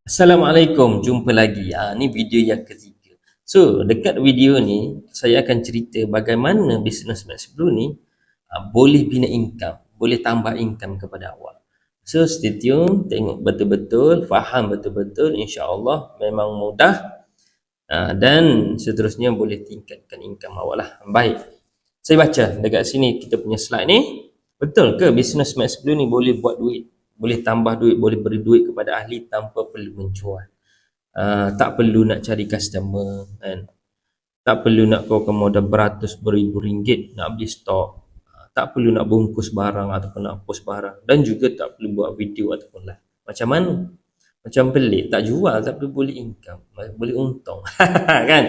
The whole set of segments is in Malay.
Assalamualaikum, jumpa lagi. Ni video yang ketiga. So, dekat video ni, saya akan cerita bagaimana bisnes Max Blue ni boleh bina income, boleh tambah income kepada awak. So, stay tune, tengok betul-betul, faham betul-betul, insya-Allah memang mudah dan seterusnya boleh tingkatkan income awak lah. Baik, saya baca dekat sini kita punya slide ni. Betul ke bisnes Max Blue ni boleh buat duit? Boleh tambah duit, boleh beri duit kepada ahli tanpa perlu menjual. Tak perlu nak cari customer kan, tak perlu nak keluarkan modal beratus beribu ringgit nak beli stok, tak perlu nak bungkus barang ataupun nak post barang, dan juga tak perlu buat video ataupun live. Macam mana? Macam pelik, tak jual tapi boleh income, boleh untung kan.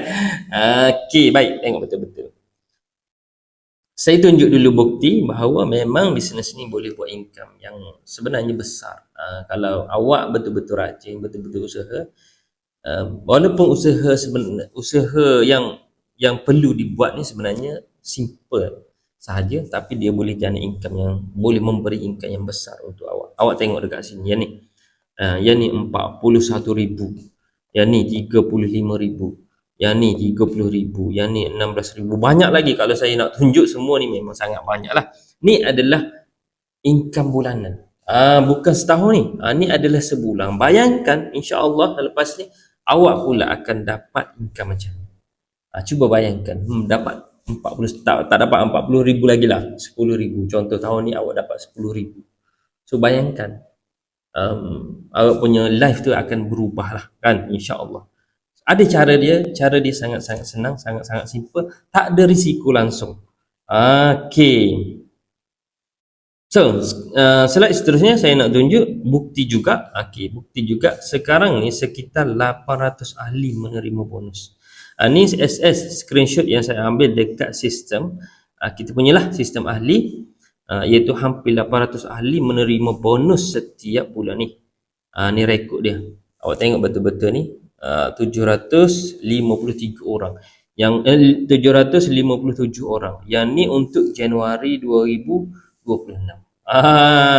Okey, baik, tengok betul-betul. Saya tunjuk dulu bukti bahawa memang bisnes ni boleh buat income yang sebenarnya besar. Kalau awak betul-betul rajin, betul-betul usaha, walaupun usaha yang perlu dibuat ni sebenarnya simple sahaja, tapi dia boleh jana income yang boleh memberi income yang besar untuk awak. Awak tengok dekat sini yang ni. Yang ni 41,000, yang ni 35,000, yang ni 30,000, yang ni 16,000. Banyak lagi, kalau saya nak tunjuk semua ni memang sangat banyak lah. Ni adalah income bulanan. Bukan setahun ni. Ni adalah sebulan. Bayangkan, insya-Allah lepas ni awak pula akan dapat income macam ni. Cuba bayangkan, dapat 40, tak dapat 40,000 lagi lah, 10,000. Contoh tahun ni awak dapat 10,000. So bayangkan, awak punya life tu akan berubah lah kan, insya-Allah. Ada cara dia sangat-sangat senang, sangat-sangat simple, tak ada risiko langsung. Okey. So, slide seterusnya saya nak tunjuk bukti juga. Okey, bukti juga sekarang ni sekitar 800 ahli menerima bonus. Ni SS screenshot yang saya ambil dekat sistem kita punyalah sistem ahli, iaitu hampir 800 ahli menerima bonus setiap bulan ni. Ni rekod dia. Awak tengok betul-betul ni, 753 orang. Yang 757 orang. Yang ni untuk Januari 2026.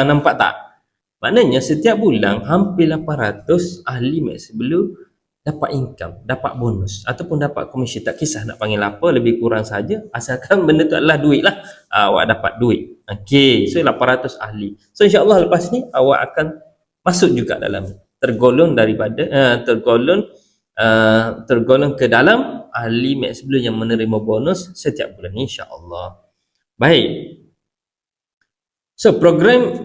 Nampak tak? Maknanya setiap bulan hampir 800 ahli Max Blue dapat income, dapat bonus ataupun dapat komisi. Tak kisah nak panggil apa, lebih kurang saja, asalkan benda tu adalah duit lah. Awak dapat duit. Okey, so 800 ahli. So insya-Allah lepas ni awak akan masuk juga dalam tergolong ke dalam ahli Max Blue yang menerima bonus setiap bulan, insya-Allah. Baik. So program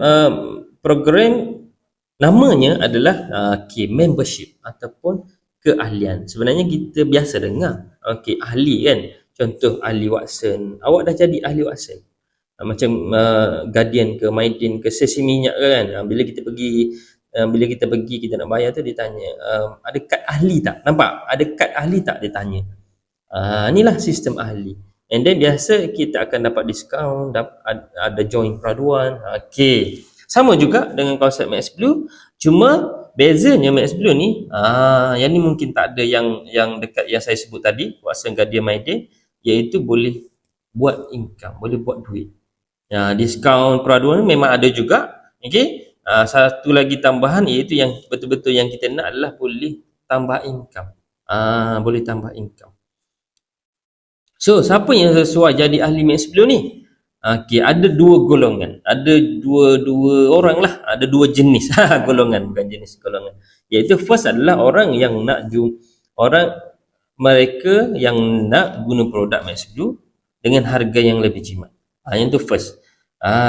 namanya adalah membership ataupun keahlian. Sebenarnya kita biasa dengar ahli kan. Contoh ahli Watson. Awak dah jadi ahli Watson. Macam Guardian ke Maidin ke sesi minyak ke kan. Bila kita pergi kita nak bayar tu dia tanya, ada kad ahli tak? Nampak? Ada kad ahli tak? Dia tanya. Inilah sistem ahli. And then biasa kita akan dapat diskaun, ada join peraduan. Okey. Sama juga dengan konsep Max Blue, cuma bezanya Max Blue ni, yang ni mungkin tak ada yang dekat yang saya sebut tadi, Watson, Guardian, Maidin, iaitu boleh buat income, boleh buat duit. Diskaun peraduan memang ada juga. Okey. Satu lagi tambahan iaitu yang betul-betul yang kita nak adalah boleh tambah income. Boleh tambah income. So, siapa yang sesuai jadi ahli Max Blue ni? Okey, ada dua golongan. Ada dua orang lah. Ada dua jenis golongan, bukan jenis golongan. Iaitu first adalah orang yang nak mereka yang nak guna produk Max Blue dengan harga yang lebih jimat. Yang tu first.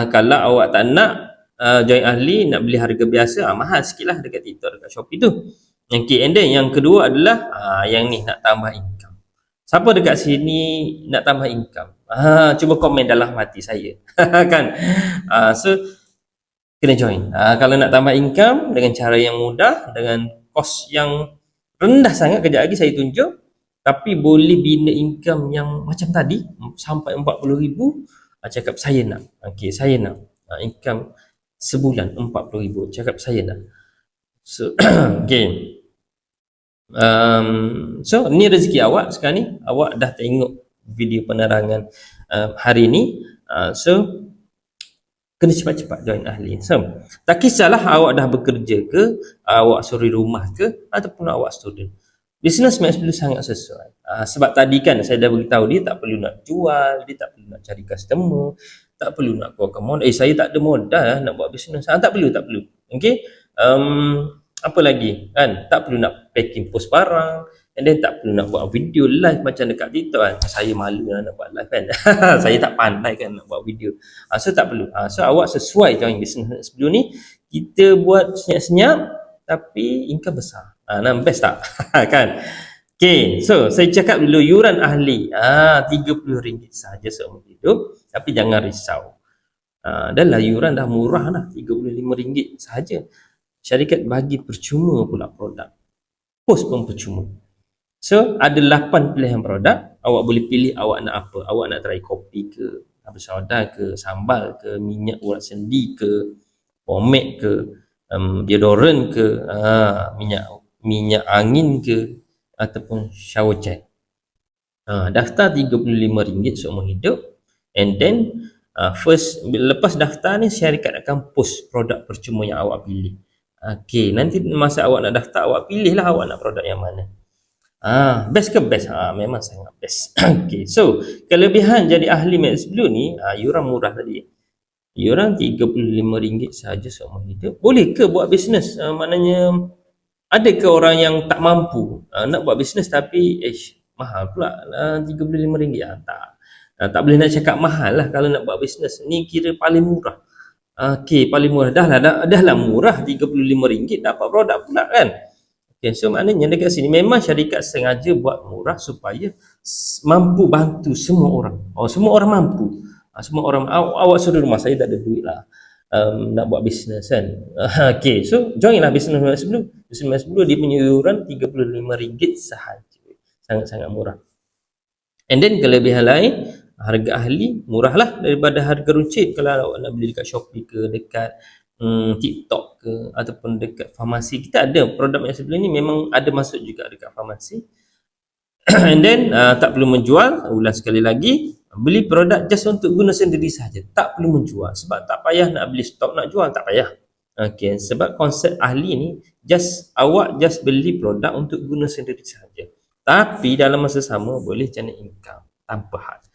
Kalau awak tak nak join ahli, nak beli harga biasa, mahal sikit lah dekat TikTok, dekat Shopee tu. Okay, and then yang kedua adalah yang ni, nak tambah income. Siapa dekat sini nak tambah income? Cuba komen dalam hati saya. Kan? So, kena join. Kalau nak tambah income dengan cara yang mudah, dengan kos yang rendah sangat, kejap lagi saya tunjuk, tapi boleh bina income yang macam tadi, sampai 40,000, cakap saya nak. Okay, saya nak income sebulan 40,000. Cakap saya nak. So, okay. So ni rezeki awak sekarang ni. Awak dah tengok video penerangan hari ni. So kena cepat-cepat join ahli. So, tak kisahlah awak dah bekerja ke, awak suri rumah ke, ataupun awak student. Business match dulu sangat sesuai. Sebab tadi kan saya dah beritahu dia tak perlu nak jual, dia tak perlu nak cari customer, tak perlu nak keluarkan modal. Saya tak ada modal nak buat business. Tak perlu, tak perlu. Okay. Apa lagi kan, tak perlu nak packing post barang, and then tak perlu nak buat video live macam dekat TikTok kan. Saya malu nak buat live kan. Saya tak pandai kan nak buat video. So tak perlu. So awak sesuai join business sebelum ni, kita buat senyap-senyap tapi income besar. Best tak? Kan. Okay, so saya cakap dulu yuran ahli RM30 saja seumur hidup, tapi jangan risau. Dah lah yuran dah murah dah, RM35 sahaja. Syarikat bagi percuma pula produk, post pun percuma. So ada 8 pilihan produk, awak boleh pilih awak nak apa. Awak nak try kopi ke, habis soda ke, sambal ke, minyak urat sendi ke, pomade ke, deodorant ke, minyak angin ke, ataupun shower gel. Daftar RM35 seumur hidup, and then lepas daftar ni syarikat akan post produk percuma yang awak pilih. Okay, nanti masa awak nak daftar, awak pilihlah awak nak produk yang mana. Best ke best? Memang sangat best. Okay, so kelebihan jadi ahli Max Blue ni, yuran murah tadi. Yuran RM35 sahaja seumur hidup. Boleh ke buat bisnes? Maknanya ada ke orang yang tak mampu nak buat bisnes tapi mahal pula RM35? Tak boleh nak cakap mahal lah kalau nak buat bisnes. Ni kira paling murah. Okay, paling murah. Dah lah murah RM35 dapat produk pula kan. Okay, so maknanya dekat sini memang syarikat sengaja buat murah supaya mampu bantu semua orang. Semua orang mampu. Semua orang, awak suruh rumah, saya tak ada duit lah nak buat bisnes kan. Okay, so join lah business Max Blue. Business Max Blue dia punya yuran RM35 sahaja. Sangat-sangat murah. And then kelebihan lain, harga ahli murah lah daripada harga runcit. Kalau awak nak beli dekat Shopee ke, dekat TikTok ke, ataupun dekat farmasi, kita ada produk yang sebelum ni memang ada masuk juga dekat farmasi. And then tak perlu menjual. Ulang sekali lagi, beli produk just untuk guna sendiri saja, tak perlu menjual. Sebab tak payah nak beli stok nak jual, tak payah. Okay, sebab konsep ahli ni awak just beli produk untuk guna sendiri saja, tapi dalam masa sama boleh cari income tanpa had.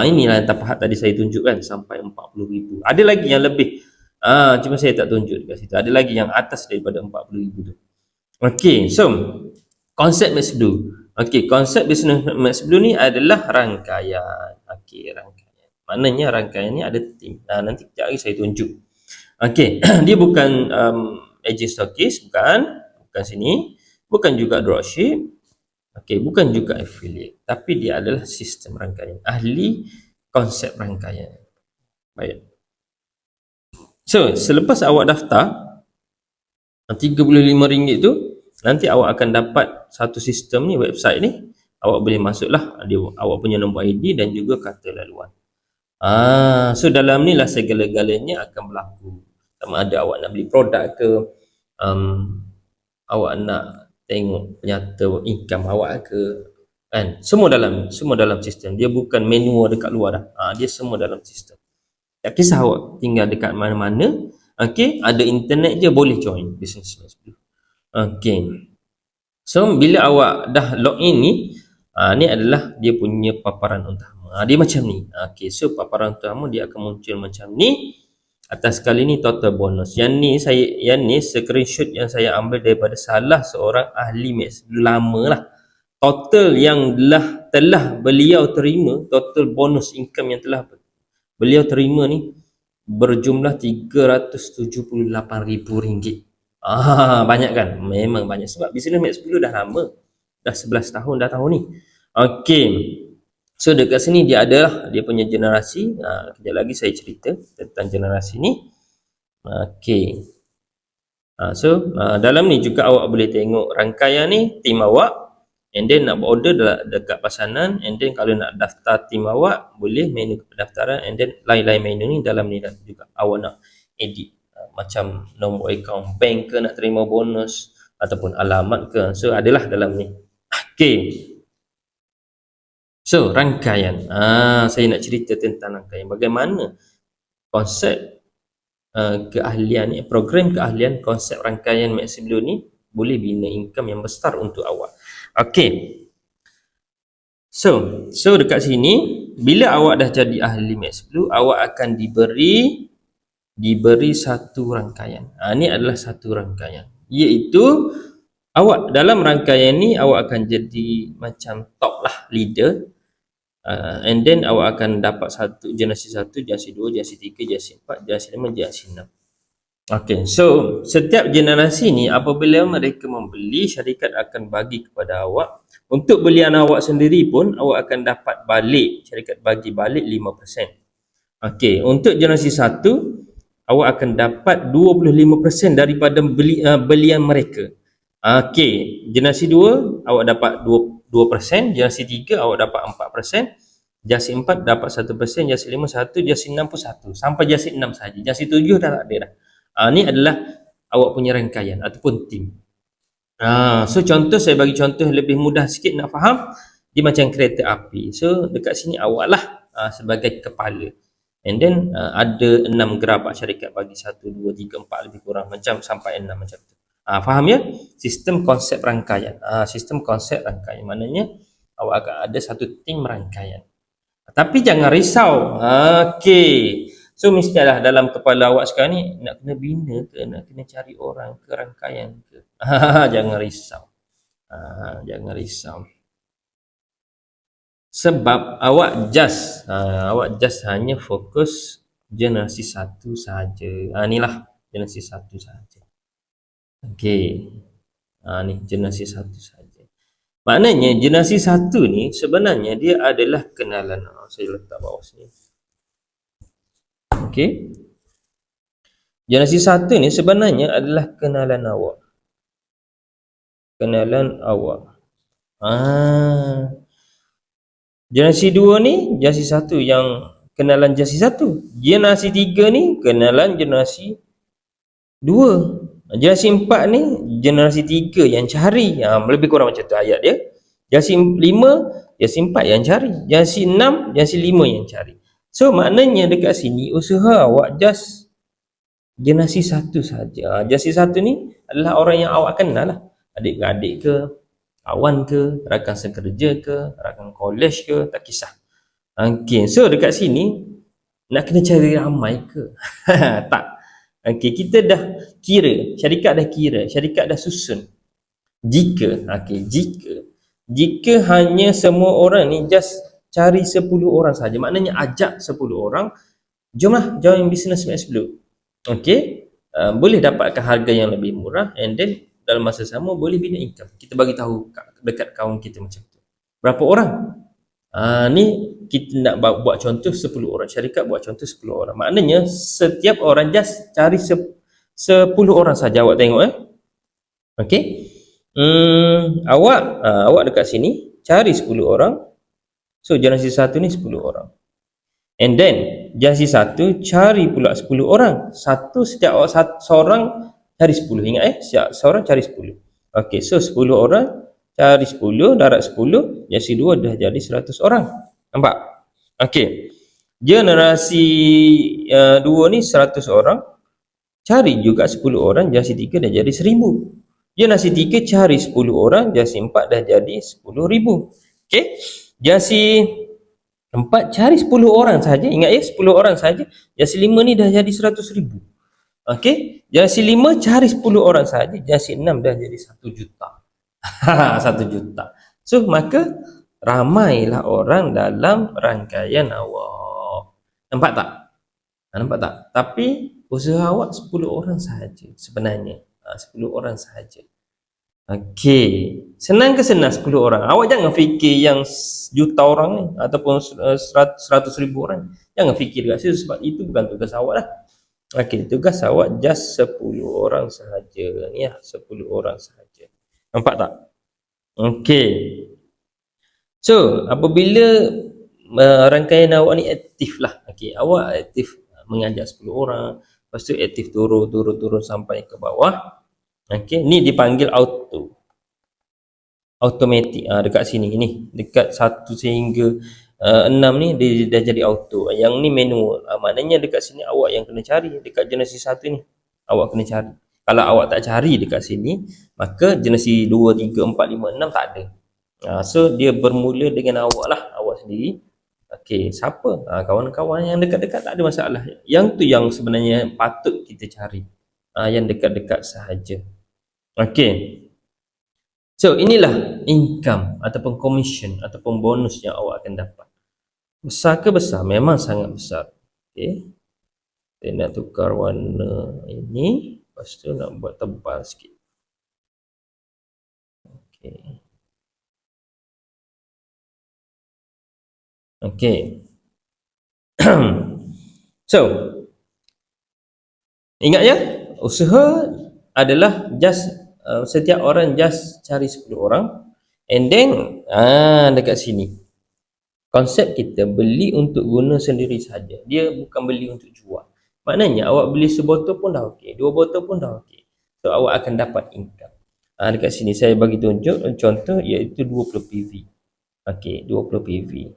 Inilah tanpa had tadi saya tunjukkan sampai RM40,000. Ada lagi yang lebih, cuma saya tak tunjuk dekat situ. Ada lagi yang atas daripada RM40,000 tu. Okay, so konsep Max Blue. Okay, konsep business Max Blue ni adalah rangkaian. Okay, rangkaian. Maknanya rangkaian ni ada tim. Nanti kejap lagi saya tunjuk. Okay, dia bukan agent stockist, bukan sini. Bukan juga dropship. Okay, bukan juga affiliate. Tapi dia adalah sistem rangkaian. Ahli konsep rangkaian. Baik. So, selepas awak daftar RM35 tu, nanti awak akan dapat satu sistem ni, website ni. Awak boleh masuklah, awak punya nombor ID dan juga kata laluan. So dalam ni lah segala-galanya akan berlaku. Sama ada awak nak beli produk ke, awak nak tengok penyata income awak ke, kan? Semua dalam sistem. Dia bukan manual dekat luar dah. Dia semua dalam sistem. Tak kisah awak tinggal dekat mana-mana. Okay, ada internet je boleh join business Max Blue. Okay, so bila awak dah login ni, ni adalah dia punya paparan utama. Dia macam ni. Okay, so paparan utama dia akan muncul macam ni. Atas kali ni total bonus. Yang ni screenshot yang saya ambil daripada salah seorang ahli Max Blue lama lah. Total yang telah beliau terima, total bonus income yang telah beliau terima ni berjumlah RM378,000. Banyak kan? Memang banyak. Sebab business Max Blue dah lama. Dah 11 tahun dah tahun ni. Okay, so dekat sini dia adalah dia punya generasi. Kejap lagi saya cerita tentang generasi ni. Okay, so dalam ni juga awak boleh tengok rangkaian ni, tim awak, and then nak order dekat pesanan, and then kalau nak daftar tim awak boleh menu pendaftaran, and then lain-lain menu ni dalam ni juga awak nak edit macam nombor akaun bank ke, nak terima bonus ataupun alamat ke, so adalah dalam ni. Okay, so rangkaian, saya nak cerita tentang rangkaian, bagaimana konsep keahlian ni, program keahlian konsep rangkaian Max Blue ni boleh bina income yang besar untuk awak. Okey. So dekat sini bila awak dah jadi ahli Max Blue, awak akan diberi satu rangkaian. Ni adalah satu rangkaian, iaitu awak dalam rangkaian ni awak akan jadi macam top lah, leader. And then awak akan dapat satu generasi 1, generasi 2, generasi 3, generasi 4, generasi 5, generasi 6. Okey, so setiap generasi ni apabila mereka membeli, syarikat akan bagi kepada awak. Untuk belian awak sendiri pun awak akan dapat balik, syarikat bagi balik 5%. Okey, untuk generasi 1 awak akan dapat 25% daripada belian mereka. Okey, generasi 2 awak dapat 2%, generasi 3 awak dapat 4%, generasi 4 dapat 1%, generasi 5 1, generasi 6 pun 1, sampai generasi 6 saja. Generasi 7 dah tak ada dah. Ni adalah awak punya rangkaian ataupun tim. So contoh, saya bagi contoh lebih mudah sikit nak faham. Dia macam kereta api. So dekat sini awak lah sebagai kepala. And then ada 6 gerabak syarikat bagi 1, 2, 3, 4 lebih kurang macam sampai 6 macam tu. Faham ya? Sistem konsep rangkaian. Sistem konsep rangkaian maknanya awak akan ada satu tim rangkaian. Tapi jangan risau. Okey. So mestilah dalam kepala awak sekarang ni nak kena bina ke, nak kena cari orang ke, rangkaian ke. Jangan risau. Jangan risau. Sebab awak just hanya fokus generasi 1 saja. Inilah generasi 1 saja. Okey. Ni generasi 1 saja. Maknanya generasi 1 ni sebenarnya dia adalah kenalan. Saya letak bawah sini. Okey. Generasi 1 ni sebenarnya adalah kenalan awak. Kenalan awak. Generasi 2 ni generasi 1 yang kenalan generasi 1. Generasi 3 ni kenalan generasi 2. Generasi 4 ni generasi 3 yang cari. Lebih kurang macam tu ayat dia. Generasi 5, generasi 4 yang cari. Generasi 6, generasi 5 yang cari. So maknanya dekat sini usaha awak just generasi 1 saja. Generasi 1 ni adalah orang yang awak kenal lah. Adik-adik ke, kawan ke, rakan sekerja ke, rakan college ke, tak kisah. Okey, so dekat sini nak kena cari ramai ke? Tak. Okey, kita dah kira, syarikat dah susun. Jika hanya semua orang ni just cari 10 orang saja, maknanya ajak 10 orang, jomlah join business Max Blue. Okey, boleh dapatkan harga yang lebih murah, and then dalam masa sama boleh bina income. Kita bagi tahu dekat kawan kita macam tu. Berapa orang? Ni kita nak buat contoh 10 orang. Syarikat buat contoh 10 orang. Maknanya setiap orang just cari 10 orang saja. Awak tengok Okey. Awak dekat sini cari 10 orang. So generasi 1 ni 10 orang. And then generasi 1 cari pula 10 orang. Setiap seorang cari 10. Ingat setiap seorang cari 10. Okey, so 10 orang cari 10, darat 10, generasi 2 dah jadi 100 orang. Nampak? Okey. Generasi 2 ni 100 orang, cari juga 10 orang, generasi 3 dah jadi 1000. Generasi 3 cari 10 orang, generasi 4 dah jadi 10,000. Okey? Generasi 4 cari 10 orang saja. Ingat 10 orang saja. Generasi 5 ni dah jadi 100,000. Okey? Generasi 5 cari 10 orang saja. Generasi 6 dah jadi 1 juta. 1 juta. So maka ramailah orang dalam rangkaian awak. Nampak tak? Nampak tak? Tapi usaha awak 10 orang sahaja sebenarnya. 10 orang sahaja. Okey. Senang ke senang 10 orang? Awak jangan fikir yang juta orang ni ataupun 100,000 orang. Jangan fikir dekat situ sebab itu bukan tugas awak lah. Okey, tugas awak just 10 orang sahaja. Ni 10 orang sahaja. Nampak tak? Okey. So, apabila rangkaian awak ni aktif lah. Okey, awak aktif mengajak 10 orang. Lepas tu aktif turun sampai ke bawah. Okey, ni dipanggil automatic. Dekat sini ni, dekat 1 sehingga 6 ni dia dah jadi auto, yang ni manual. Maknanya dekat sini awak yang kena cari, dekat generasi 1 ni awak kena cari. Kalau awak tak cari dekat sini, maka generasi 2, 3, 4, 5, 6 tak ada. So dia bermula dengan awak lah, awak sendiri. Okey, siapa? Kawan-kawan yang dekat-dekat tak ada masalah. Yang tu yang sebenarnya patut kita cari. Yang dekat-dekat sahaja. Okey. So inilah income ataupun commission ataupun bonus yang awak akan dapat. Besar ke besar? Memang sangat besar. Okey. Saya nak tukar warna ini, lepas tu nak buat tebal sikit. Okey. Okey. So, ingat ya, usaha adalah just setiap orang just cari 10 orang, and then dekat sini konsep kita beli untuk guna sendiri saja. Dia bukan beli untuk jual. Maknanya awak beli sebotol pun dah okey, 2 botol pun dah okey. So awak akan dapat income. Dekat sini saya bagi tunjuk contoh, iaitu 20 PV. Okey, 20 PV.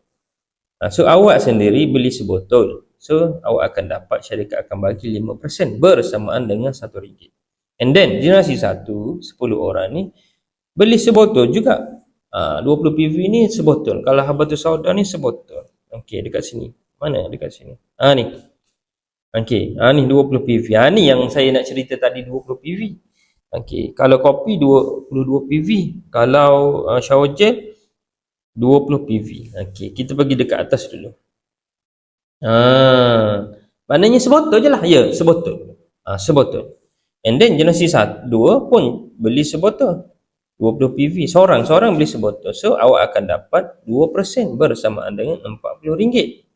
So awak sendiri beli sebotol. So awak akan dapat, syarikat akan bagi 5% bersamaan dengan RM1. And then generasi 1, 10 orang ni beli sebotol juga. 20 PV ni sebotol. Kalau habatus sauda ni sebotol. Okey, dekat sini. Mana dekat sini? Ni. Okey, ni 20 PV. Ni yang saya nak cerita tadi, 20 PV. Okey, kalau kopi 22 PV. Kalau shower gel 20 PV. Okey, kita pergi dekat atas dulu. Maknanya sebotol je lah. Ya, sebotol. Sebotol. And then generasi 1, 2 pun beli sebotol. 20 PV. Seorang beli sebotol. So, awak akan dapat 2% bersamaan dengan RM40.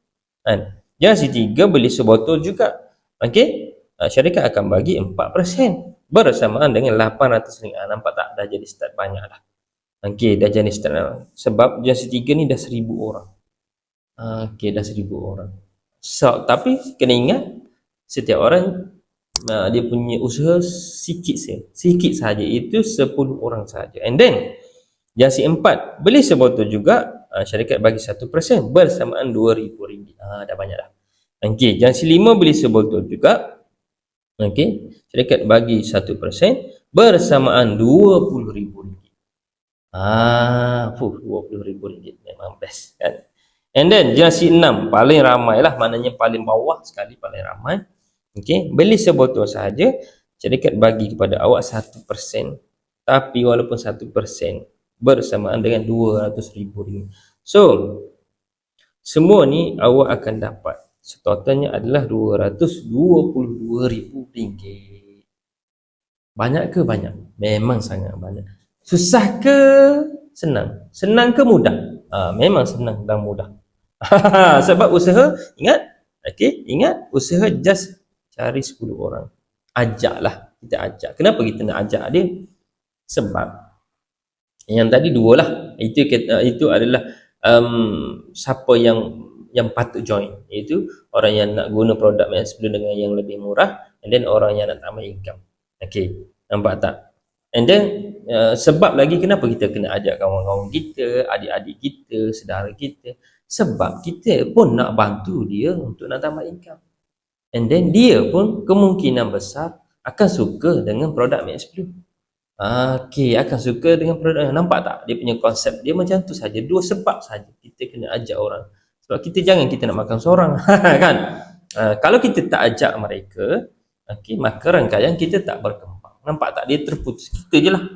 Generasi 3 beli sebotol juga. Okey, syarikat akan bagi 4% bersamaan dengan RM800. Nampak tak? Dah jadi start banyak dah. Okey, dah jadi start. Sebab generasi 3 ni dah 1,000 orang. Okey, dah 1,000 orang. So, tapi kena ingat, setiap orang dia punya usaha sikit saja, itu 10 orang saja. And then generasi 4 beli sebotol juga, syarikat bagi 1% bersamaan RM2,000. Dah banyak dah. Okey, generasi 5 beli sebotol juga. Okey, syarikat bagi 1% bersamaan RM20,000. RM20,000 memang best kan. And then generasi 6 paling ramai lah, maknanya paling bawah sekali, paling ramai. Okey, beli sebotol sahaja, syarikat bagi kepada awak 1%. Tapi walaupun 1% bersamaan dengan RM200,000. So, semua ni awak akan dapat. Totalnya adalah RM222,000. Banyak ke banyak? Memang sangat banyak. Susah ke senang? Senang ke mudah? Memang senang dan mudah. Sebab usaha, ingat, usaha just cari 10 orang. Ajaklah, kita ajak. Kenapa kita nak ajak dia? Sebab yang tadi 2 lah. Itu adalah siapa yang patut join, iaitu orang yang nak guna produk MaxBlue dengan yang lebih murah, and then orang yang nak tambah income. Okey, nampak tak? And then sebab lagi kenapa kita kena ajak kawan-kawan kita, adik-adik kita, saudara kita, sebab kita pun nak bantu dia untuk nak tambah income. And then dia pun kemungkinan besar akan suka dengan produk MaxBlue. Okey, akan suka dengan produk. Nampak tak? Dia punya konsep dia macam tu saja. 2 sebab saja kita kena ajak orang. Sebab kita nak makan seorang kan. Kalau kita tak ajak mereka, okey, maka rangkaian kita tak berkembang. Nampak tak? Dia terputus. Kita je lah.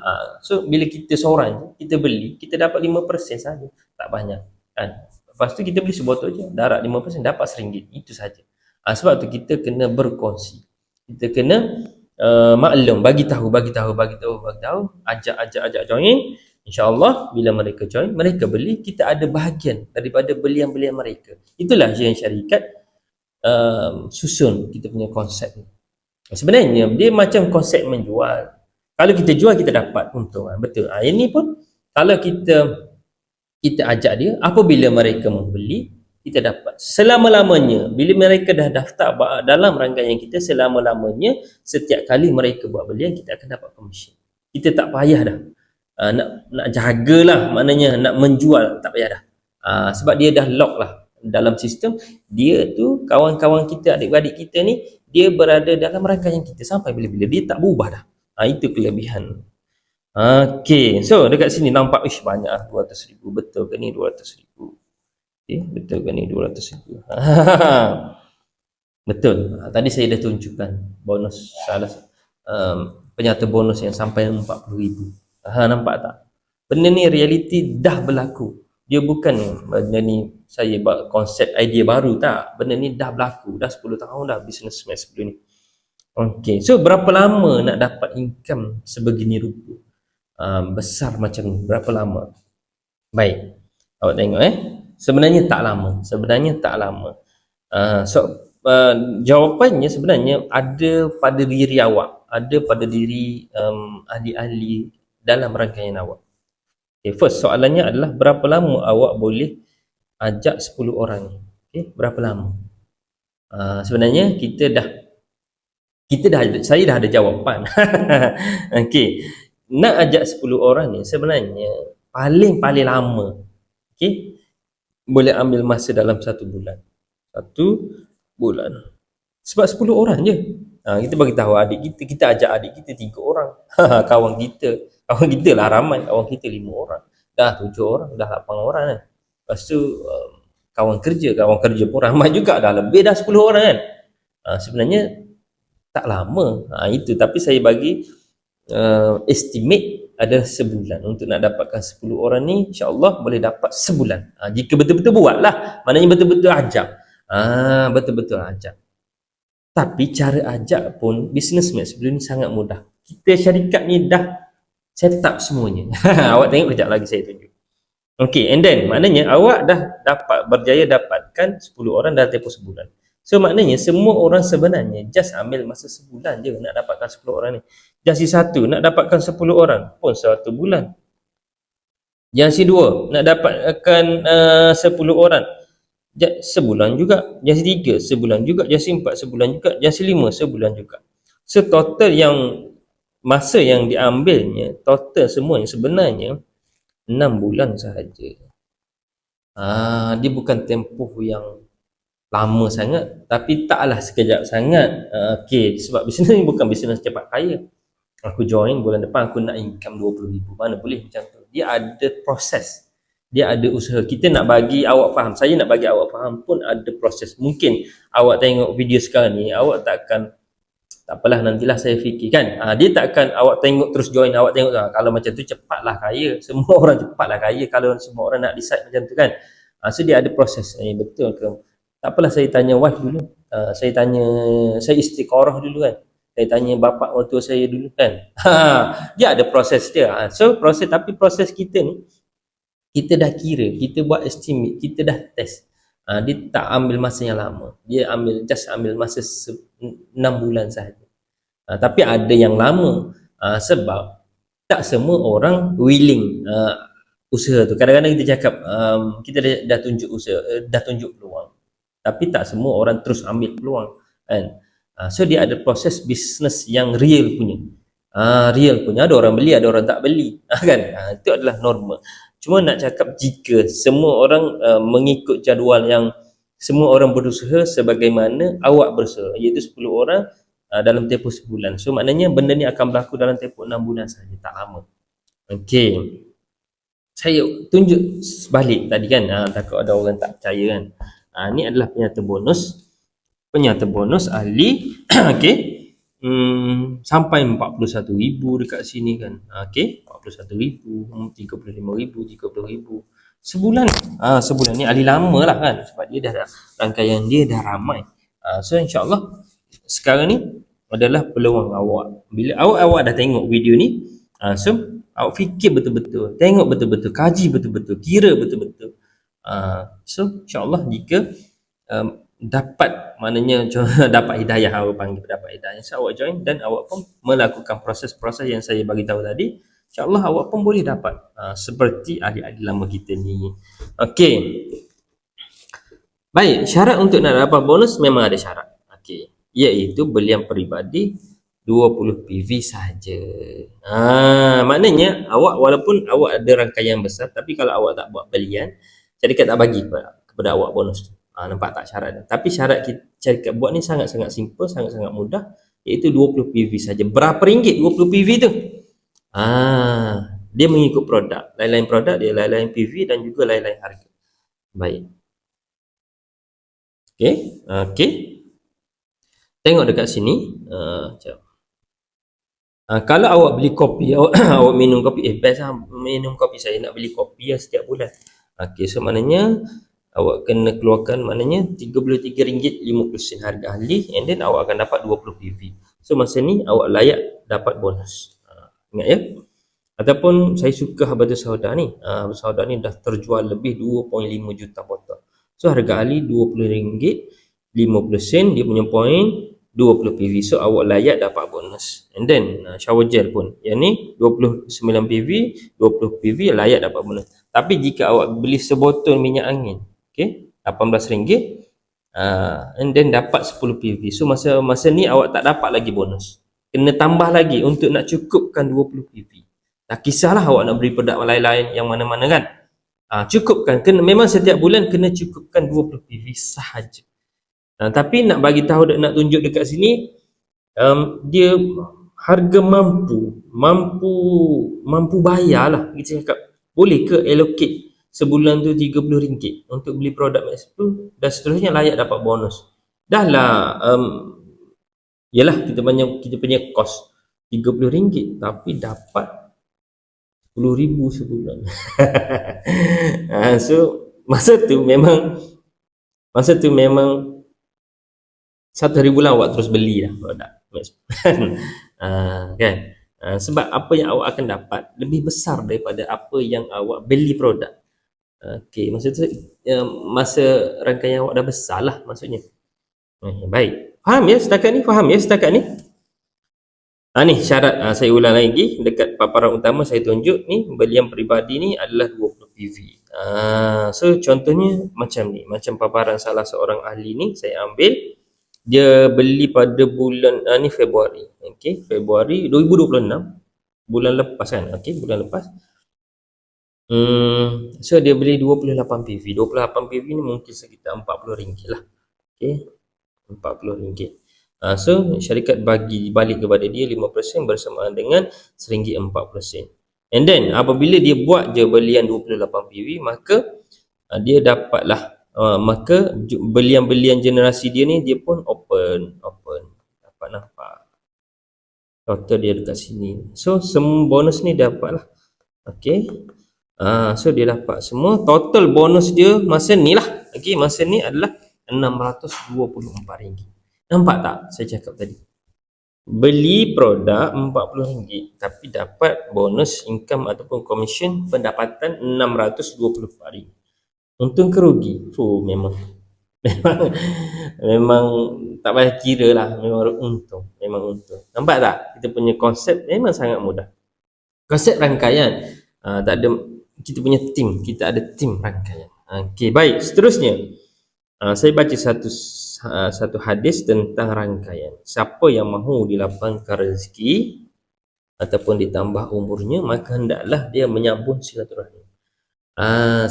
So bila kita seorang, kita beli, kita dapat 5% saja. Tak banyak kan. Lepas tu kita beli sebotol je, darab 5%, dapat RM1. Itu saja. Sebab tu kita kena berkongsi. Kita kena maklum, bagi tahu, ajak join. InsyaAllah bila mereka join, mereka beli, kita ada bahagian daripada belian-belian mereka. Itulah yang syarikat susun kita punya konsep ni. Sebenarnya dia macam konsep menjual. Kalau kita jual, kita dapat untung. Betul. Ini pun kalau kita ajak dia, apabila mereka membeli, kita dapat selama-lamanya. Bila mereka dah daftar dalam rangkaian kita, selama-lamanya setiap kali mereka buat belian, kita akan dapat komisen. Kita tak payah dah nak jagalah, maknanya nak menjual, tak payah dah. Sebab dia dah lock lah dalam sistem dia tu. Kawan-kawan kita, adik-adik kita ni, dia berada dalam rangkaian kita sampai bila-bila, dia tak berubah dah. Itu kelebihan. Okey, so dekat sini nampak banyak lah 200,000. Betul ke ni 200,000? Betul ke ni 200,000? Betul. Tadi saya dah tunjukkan bonus salah penyata bonus yang sampai 40,000. Nampak tak? Benda ni realiti dah berlaku. Dia bukan benda ni saya buat konsep idea baru, tak. Benda ni dah berlaku. Dah 10 tahun dah business match sebelum ni. Okey, so berapa lama nak dapat income sebegini rupa? Besar macam ni, berapa lama? Baik, awak tengok sebenarnya tak lama. Jawapannya sebenarnya ada pada diri awak, ada pada diri ahli-ahli dalam rangkaian awak. Okay, first soalannya adalah berapa lama awak boleh ajak 10 orang ni? Okay, berapa lama? Sebenarnya saya dah ada jawapan. Okey, nak ajak 10 orang ni sebenarnya paling lama, okey, boleh ambil masa dalam 1 bulan. 1 bulan. Sebab 10 orang je. Kita bagi tahu adik kita ajak adik kita 3 orang. kawan kita lah ramai, kawan kita 5 orang. Dah 7 orang, dah 8 orang kan. Lepas tu kawan kerja pun ramai juga, dah lebih dah 10 orang kan. Sebenarnya tak lama. Itu, tapi saya bagi estimate adalah sebulan. Untuk nak dapatkan 10 orang ni, insya-Allah boleh dapat sebulan. Jika betul-betul buat lah, maknanya betul-betul ajak. Betul-betul ajak. Tapi cara ajak pun business match sebelum ni sangat mudah. Kita syarikat ni dah set up semuanya. Awak tengok kejap lagi saya tunjuk. Okay, and then maknanya awak dah berjaya dapatkan 10 orang dalam tempoh sebulan. So maknanya semua orang sebenarnya just ambil masa sebulan je nak dapatkan 10 orang ni. Yang si satu nak dapatkan 10 orang pun 1 bulan. Yang si dua nak dapatkan 10 orang sebulan juga. Yang si tiga sebulan juga. Yang si empat sebulan juga. Yang si lima sebulan juga. So total yang masa yang diambilnya, total semuanya sebenarnya 6 bulan sahaja. Dia bukan tempoh yang lama sangat, tapi taklah sekejap sangat. Okey, sebab bisnes ni bukan bisnes cepat kaya. Aku join bulan depan aku nak income 20,000. Mana boleh macam tu. Dia ada proses. Dia ada usaha. Kita nak bagi awak faham, saya nak bagi awak faham pun ada proses. Mungkin awak tengok video sekarang ni, awak takkan, tak apalah nantilah saya fikirkan. Dia takkan awak tengok terus join, awak tengok kalau macam tu cepatlah kaya. Semua orang cepatlah kaya kalau semua orang nak decide macam tu kan. So dia ada proses. Betul ke? Tak apalah saya tanya wife dulu. Saya istiqarah dulu kan. Saya tanya bapak mertua saya dulu kan. Dia ada proses dia. So tapi proses kita ni, kita dah kira, kita buat estimate, kita dah test. Dia tak ambil masa yang lama. Dia ambil masa 6 bulan sahaja. Tapi ada yang lama. Sebab tak semua orang willing usaha tu. Kadang-kadang kita cakap kita dah tunjuk usaha, dah tunjuk peluang. Tapi tak semua orang terus ambil peluang kan. So dia ada proses bisnes yang real punya. Ada orang beli, ada orang tak beli kan. Itu adalah normal. Cuma nak cakap jika semua orang mengikut jadual yang semua orang berusaha sebagaimana awak berusaha, iaitu 10 orang dalam tempoh sebulan. So maknanya benda ni akan berlaku dalam tempoh 6 bulan saja, tak lama. Okey. Saya tunjuk sebalik tadi kan, takut ada orang tak percaya kan. Ni adalah penyata bonus ahli. Okey, sampai 41,000 dekat sini kan. Okey, 41,000, 35,000, 30,000 sebulan. Sebulan ni ahli lama lah kan, sebab dia dah rangkaian dia dah ramai. So insyaAllah sekarang ni adalah peluang awak. Bila awak dah tengok video ni, so awak fikir betul-betul, tengok betul-betul, kaji betul-betul, kira betul-betul. So insyaAllah jika dapat, maknanya dapat hidayah, awak panggil dapat hidayah, so awak join dan awak pun melakukan proses-proses yang saya bagi tahu tadi, insyaAllah awak pun boleh dapat seperti adik-adik lama kita ni. Okey, baik, syarat untuk nak dapat bonus memang ada syarat. Okey, iaitu belian peribadi 20 PV sahaja. Maknanya awak, walaupun awak ada rangkaian besar, tapi kalau awak tak buat belian, syarikat tak bagi kepada awak bonus tu. Nampak tak syarat dia? Tapi syarat syarikat buat ni sangat-sangat simple, sangat-sangat mudah, iaitu 20 PV saja. Berapa ringgit 20 PV tu? Dia mengikut produk. Lain-lain produk dia lain-lain PV dan juga lain-lain harga. Baik. Okey. Tengok dekat sini. Kalau awak beli kopi, awak minum kopi, best lah minum kopi, saya nak beli kopi setiap bulan. Okey, so maknanya awak kena keluarkan maknanya RM33.50 harga ahli, and then awak akan dapat 20 PV. So masa ni awak layak dapat bonus. Ingat ya. Ataupun saya suka Habatus Sauda ni. Habatus Sauda ni dah terjual lebih 2.5 juta botol. So harga ahli RM20.50, dia punya point 20 PV. So awak layak dapat bonus. And then shower gel pun, yang ni 29 PV, 20 PV layak dapat bonus. Tapi jika awak beli sebotol minyak angin, okey, RM18, and then dapat 10 PV. So masa ni awak tak dapat lagi bonus. Kena tambah lagi untuk nak cukupkan 20 PV. Tak kisahlah awak nak beli produk lain-lain yang mana-mana kan. Cukupkan, memang setiap bulan kena cukupkan 20 PV sahaja. Tapi nak bagi tahu, nak tunjuk dekat sini, dia harga mampu bayar lah. Kita cakap, boleh ke allocate sebulan tu RM30 untuk beli produk Max Blue dan seterusnya, layak dapat bonus. Dah lah, yalah kita punya kos RM30, tapi dapat RM10,000 sebulan. So masa tu memang 1 hari bulan awak terus beli lah produk Max Blue. Kan? Sebab apa yang awak akan dapat lebih besar daripada apa yang awak beli produk. Okey, masa tu masa rangkaian awak dah besar lah maksudnya. Baik. Faham ya setakat ni? Ni syarat, saya ulang lagi, dekat paparan utama saya tunjuk ni, belian peribadi ni adalah 20 PV. So contohnya macam ni, macam paparan salah seorang ahli ni, saya ambil, dia beli pada bulan ni Februari. Okey, Februari 2026, bulan lepas kan. Okey, bulan lepas. So dia beli 28 PV. 28 PV ni mungkin sekitar RM40 lah. Okey, RM40. So syarikat bagi balik kepada dia 5% bersamaan dengan RM1.40. And then apabila dia buat je belian 28 PV, maka dia dapatlah maka belian generasi dia ni, dia pun open dapat nampak total dia dekat sini. So semua bonus ni dapat lah. Okey, so dia dapat semua total bonus dia masa ni lah. Okey, masa ni adalah RM624. Nampak tak saya cakap tadi? Beli produk RM40 tapi dapat bonus income ataupun commission pendapatan RM624. Untung ke rugi? Memang tak payah kira lah, memang untung. Nampak tak? Kita punya konsep memang sangat mudah. Konsep rangkaian, tak ada, kita punya tim, kita ada tim rangkaian. Okey, baik, seterusnya saya baca satu hadis tentang rangkaian. Siapa yang mahu dilapangkan rezeki ataupun ditambah umurnya, maka hendaklah dia menyambung silaturahim.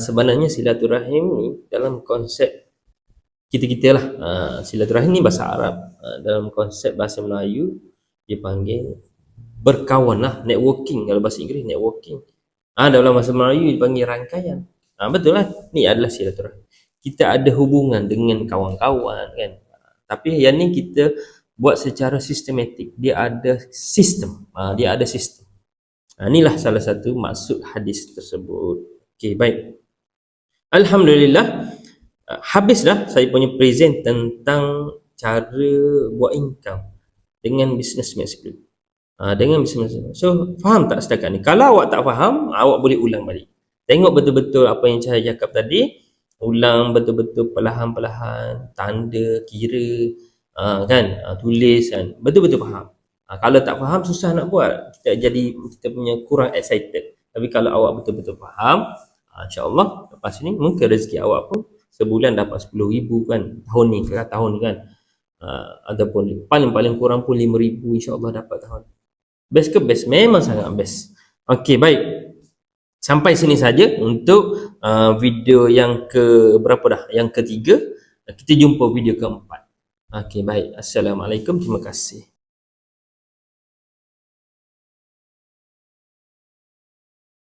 Sebenarnya silaturahim ni dalam konsep kita lah, silaturahim ni bahasa Arab, dalam konsep bahasa Melayu dia panggil berkawan lah, networking. Kalau bahasa Inggeris networking, dalam bahasa Melayu dipanggil rangkaian. Betul lah, ni adalah silaturahim. Kita ada hubungan dengan kawan-kawan kan, tapi yang ni kita buat secara sistematik. Dia ada sistem. Inilah salah satu maksud hadis tersebut. Okey, baik. Alhamdulillah, habis dah saya punya present tentang cara buat income dengan bisnes Max Blue. Dengan bisnes. So faham tak setakat ni? Kalau awak tak faham, awak boleh ulang balik. Tengok betul-betul apa yang saya cakap tadi. Ulang betul-betul perlahan-perlahan, tanda, kira, tulis kan, betul-betul faham. Kalau tak faham, susah nak buat, kita punya kurang excited. Tapi kalau awak betul-betul faham, insyaAllah lepas ni mungkin rezeki awak pun sebulan dapat 10,000 kan, tahun ni kan, ataupun paling kurang pun 5,000 insyaAllah dapat tahun. Best ke best? Memang sangat best. Okey, baik, sampai sini saja untuk video yang ke berapa dah? Yang ketiga. Kita jumpa video keempat. Okey, baik. Assalamualaikum. Terima kasih.